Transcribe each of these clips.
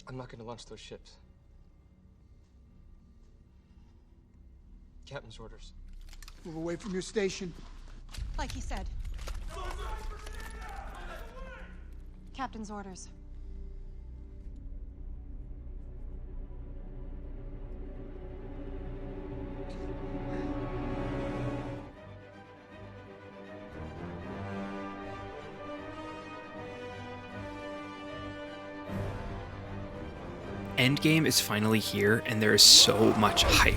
I'm not going to launch those ships. Captain's orders. Move away from your station. Like he said. Captain's orders. Endgame is finally here, and there is so much hype.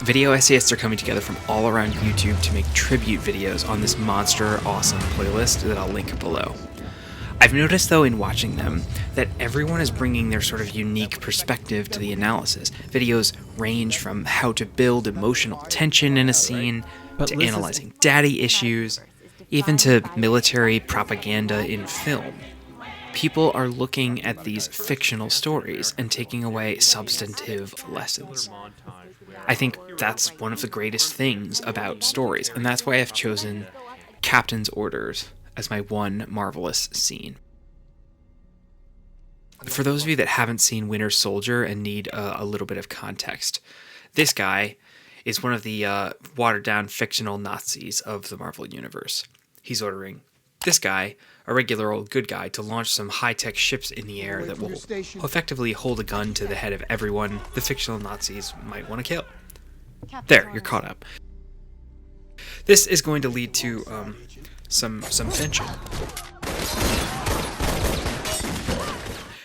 Video essayists are coming together from all around YouTube to make tribute videos on this monster awesome playlist that I'll link below. I've noticed, though, in watching them, that everyone is bringing their sort of unique perspective to the analysis. Videos range from how to build emotional tension in a scene, to analyzing daddy issues, even to military propaganda in film. People are looking at these fictional stories and taking away substantive lessons. I think that's one of the greatest things about stories, and that's why I've chosen Captain's Orders as my one marvelous scene. For those of you that haven't seen Winter Soldier and need a little bit of context, this guy is one of the watered-down fictional Nazis of the Marvel Universe. He's ordering this guy, a regular old good guy, to launch some high-tech ships in the air that will effectively hold a gun to the head of everyone the fictional Nazis might want to kill. There, you're caught up. This is going to lead to some tension.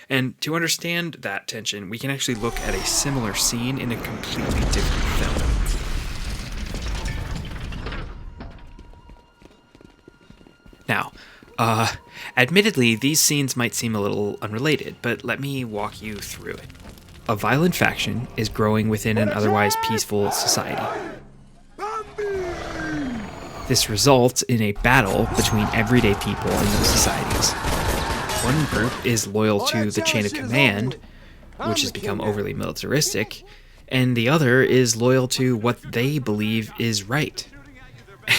And to understand that tension, we can actually look at a similar scene in a completely different film. Now, admittedly, these scenes might seem a little unrelated, but let me walk you through it. A violent faction is growing within an otherwise peaceful society. This results in a battle between everyday people in those societies. One group is loyal to the chain of command, which has become overly militaristic, and the other is loyal to what they believe is right.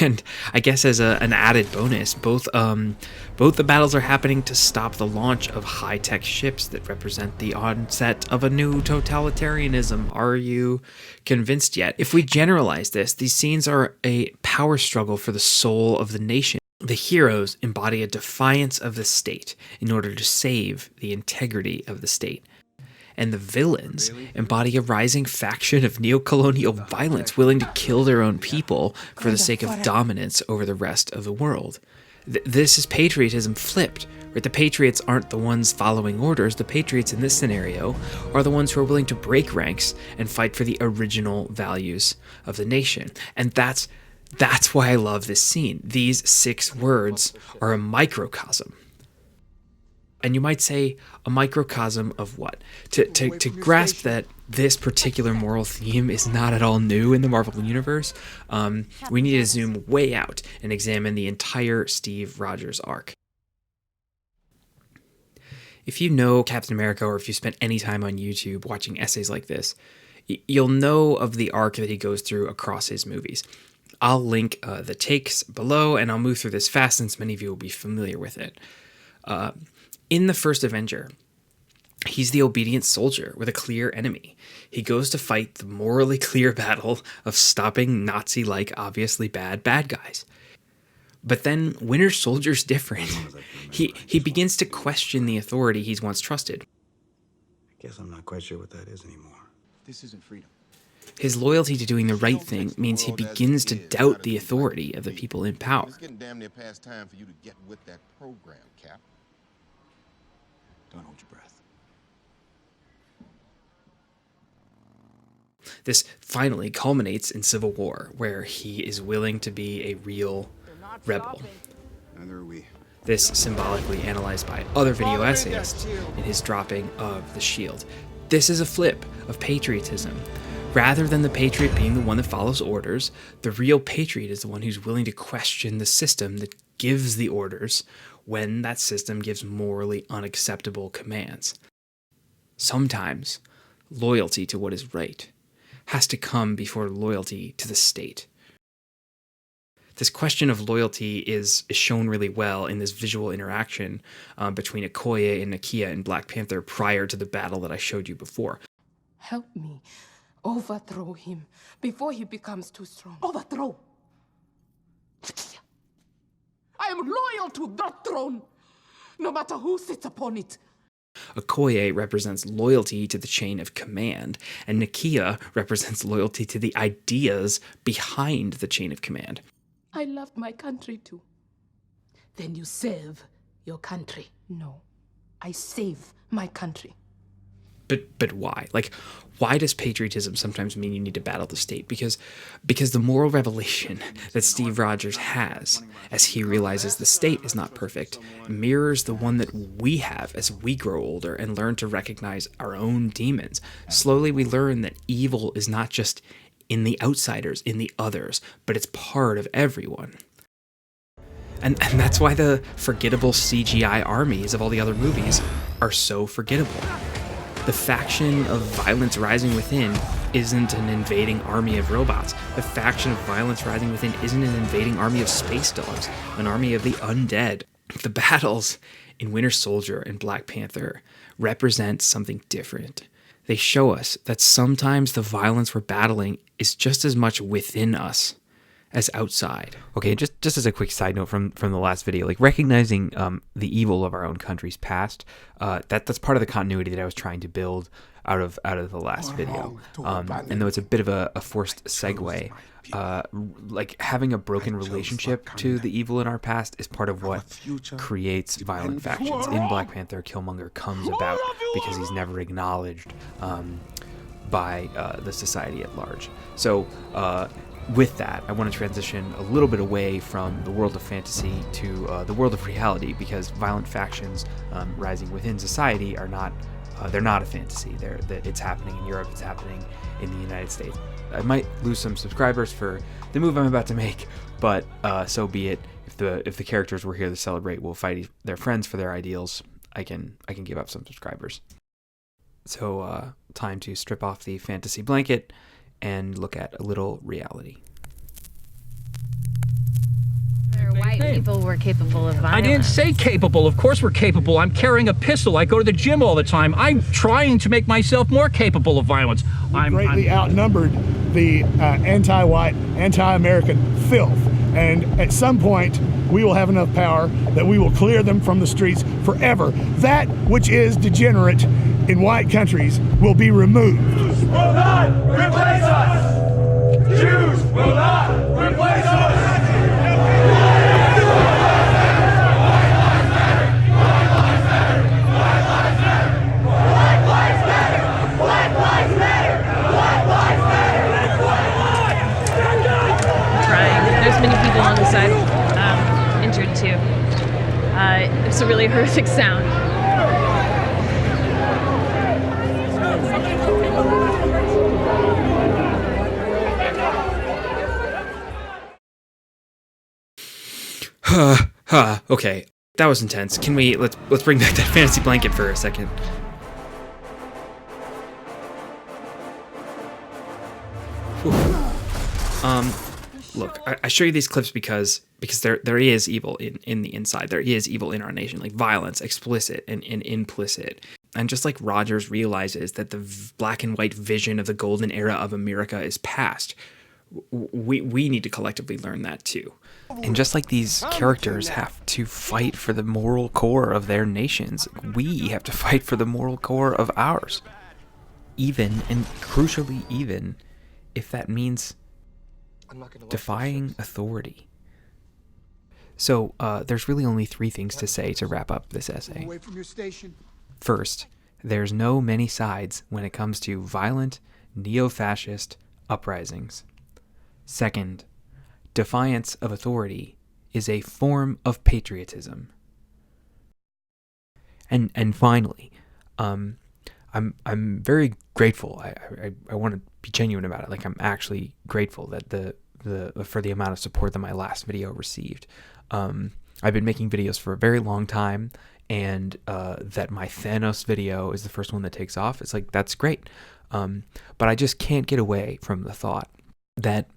And I guess as an added bonus, both the battles are happening to stop the launch of high-tech ships that represent the onset of a new totalitarianism. Are you convinced yet? If we generalize this, these scenes are a power struggle for the soul of the nation. The heroes embody a defiance of the state in order to save the integrity of the state. And the villains embody a rising faction of neo-colonial violence willing to kill their own people for the sake of dominance over the rest of the world. This is patriotism flipped, right? The patriots aren't the ones following orders. The patriots in this scenario are the ones who are willing to break ranks and fight for the original values of the nation. And that's why I love this scene. These 6 words are a microcosm. And you might say, a microcosm of what? To grasp that this particular moral theme is not at all new in the Marvel Universe, we need to zoom way out and examine the entire Steve Rogers arc. If you know Captain America, or if you spent any time on YouTube watching essays like this, you'll know of the arc that he goes through across his movies. I'll link the takes below, and I'll move through this fast since many of you will be familiar with it. In the first Avenger, he's the obedient soldier with a clear enemy. He goes to fight the morally clear battle of stopping Nazi-like, obviously bad guys. But then Winter Soldier's different. He begins to question the authority he's once trusted. I guess I'm not quite sure what that is anymore. This isn't freedom. His loyalty to doing the right thing means he begins to doubt the authority of the people in power. It's getting damn near past time for you to get with that program, Cap. Don't hold your breath. This finally culminates in Civil War, where he is willing to be a real rebel. Neither are we. This symbolically analyzed by other video essayists in his dropping of the shield. This is a flip of patriotism. Rather than the patriot being the one that follows orders, the real patriot is the one who's willing to question the system that gives the orders when that system gives morally unacceptable commands. Sometimes loyalty to what is right has to come before loyalty to the state. This question of loyalty is shown really well in this visual interaction between Okoye and Nakia in Black Panther prior to the battle that I showed you before. Help me overthrow him before he becomes too strong. Overthrow! I am loyal to that throne, no matter who sits upon it. Okoye represents loyalty to the chain of command, and Nakia represents loyalty to the ideas behind the chain of command. I loved my country too. Then you save your country. No, I save my country. But why? Like, why does patriotism sometimes mean you need to battle the state? Because the moral revelation that Steve Rogers has as he realizes the state is not perfect mirrors the one that we have as we grow older and learn to recognize our own demons. Slowly we learn that evil is not just in the outsiders, in the others, but it's part of everyone. And that's why the forgettable CGI armies of all the other movies are so forgettable. The faction of violence rising within isn't an invading army of robots. The faction of violence rising within isn't an invading army of space dogs, an army of the undead. The battles in Winter Soldier and Black Panther represent something different. They show us that sometimes the violence we're battling is just as much within us as outside. Okay, just as a quick side note from the last video, like recognizing the evil of our own country's past, that's part of the continuity that I was trying to build out of the last video. And though it's a bit of a forced segue, like having a broken relationship to the evil in our past is part of what creates violent factions. In Black Panther, Killmonger comes about because he's never acknowledged by the society at large. So with that, I want to transition a little bit away from the world of fantasy to the world of reality, because violent factions rising within society are not they're not a fantasy. It's happening in Europe. It's happening in the United States. I might lose some subscribers for the move I'm about to make, but so be it. If the characters we're here to celebrate will fight their friends for their ideals, I can give up some subscribers. So time to strip off the fantasy blanket and look at a little reality. White people were capable of violence. I didn't say capable. Of course we're capable. I'm carrying a pistol. I go to the gym all the time. I'm trying to make myself more capable of violence. I'm greatly outnumbered the anti-white, anti-American filth. And at some point, we will have enough power that we will clear them from the streets forever. That which is degenerate in white countries will be removed. Jews will not replace us! Jews will not replace us! There's many people on the side injured too. It's a really horrific sound. Okay, that was intense. Can we let's bring back that fantasy blanket for a second? Look, I show you these clips because there is evil in the inside. There is evil in our nation, like violence, explicit and implicit. And just like Rogers realizes that the black and white vision of the golden era of America is past, we need to collectively learn that too. And just like these characters have to fight for the moral core of their nations, we have to fight for the moral core of ours. Even, and crucially even, if that means defying authority. So there's really only three things to say to wrap up this essay. Away from your station. First, there's no many sides when it comes to violent, neo-fascist uprisings. Second, defiance of authority is a form of patriotism. And finally, I'm very grateful. I want to be genuine about it. Like, I'm actually grateful that for the amount of support that my last video received. I've been making videos for a very long time, and that my Thanos video is the first one that takes off. It's like, that's great. But I just can't get away from the thought that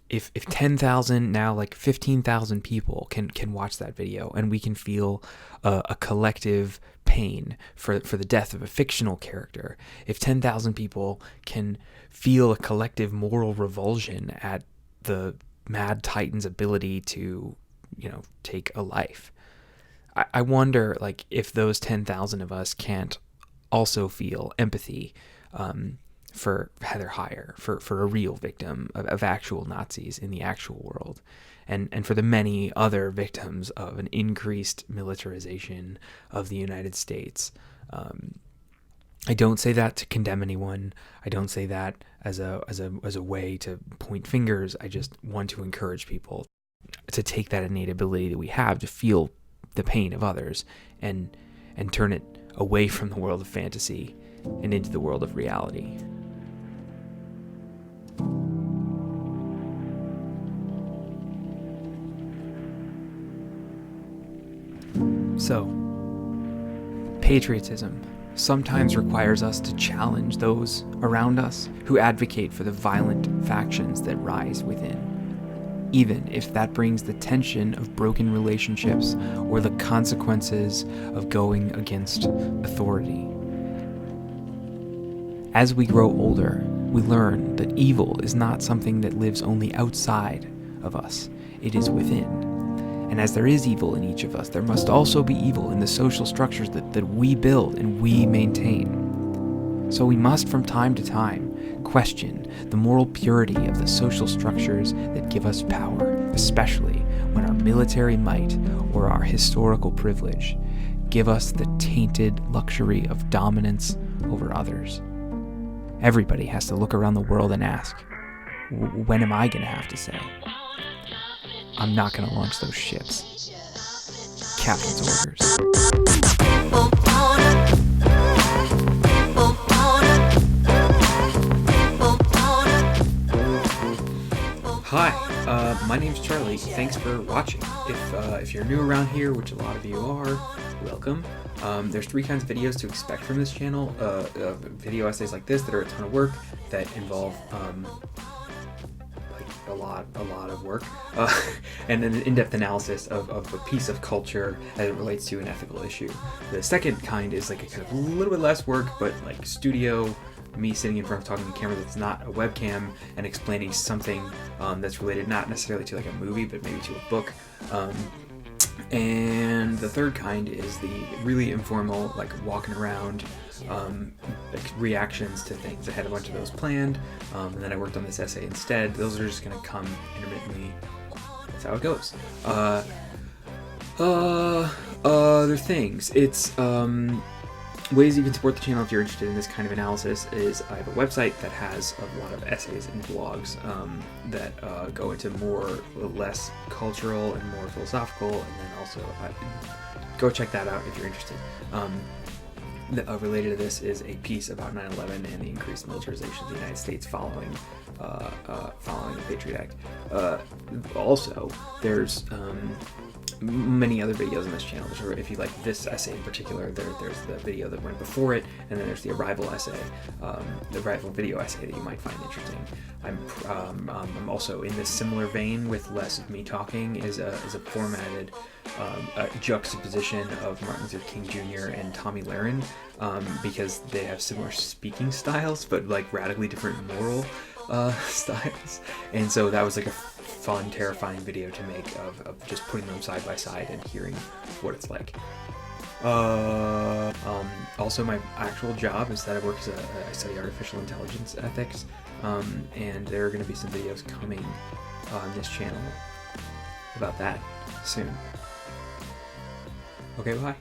if 10,000, now like 15,000 people can watch that video, and we can feel a collective pain for the death of a fictional character, if 10,000 people can feel a collective moral revulsion at the Mad Titan's ability to, take a life, I wonder, like, if those 10,000 of us can't also feel empathy for Heather Heyer, for a real victim of actual Nazis in the actual world, and for the many other victims of an increased militarization of the United States. I don't say that to condemn anyone. I don't say that as a way to point fingers. I just want to encourage people to take that innate ability that we have to feel the pain of others and turn it away from the world of fantasy and into the world of reality. So, patriotism sometimes requires us to challenge those around us who advocate for the violent factions that rise within, even if that brings the tension of broken relationships or the consequences of going against authority. As we grow older, we learn that evil is not something that lives only outside of us, it is within. And as there is evil in each of us, there must also be evil in the social structures that we build and we maintain. So we must from time to time question the moral purity of the social structures that give us power, especially when our military might or our historical privilege give us the tainted luxury of dominance over others. Everybody has to look around the world and ask, when am I going to have to say, I'm not going to launch those ships? Captain's orders. Hi, my name's Charlie. Thanks for watching. If you're new around here, which a lot of you are, welcome. There's 3 kinds of videos to expect from this channel. Video essays like this that are a ton of work, that involve a lot of work, and an in-depth analysis of a piece of culture as it relates to an ethical issue. The second kind is like a kind of a little bit less work, but like studio, me sitting in front of talking to a camera that's not a webcam and explaining something that's related not necessarily to like a movie, but maybe to a book. And the third kind is the really informal, like walking around, like reactions to things. I had a bunch of those planned, and then I worked on this essay instead. Those are just going to come intermittently. That's how it goes. Other things. It's ways you can support the channel if you're interested in this kind of analysis is I have a website that has a lot of essays and blogs that go into less cultural and more philosophical, and then also go check that out if you're interested. Related to this is a piece about 9/11 and the increased militarization of the United States following the Patriot Act. Also, there's many other videos on this channel. If you like this essay in particular, there's the video that went before it, and then there's the Arrival essay, the Arrival video essay that you might find interesting. I'm also in this similar vein with less of me talking, is a formatted juxtaposition of Martin Luther King Jr. and Tommy Lahren, because they have similar speaking styles, but like radically different moral styles. And so that was like a fun, terrifying video to make of just putting them side by side and hearing what it's like. Also, my actual job is that I study artificial intelligence ethics, and there are going to be some videos coming on this channel about that soon. Okay, bye.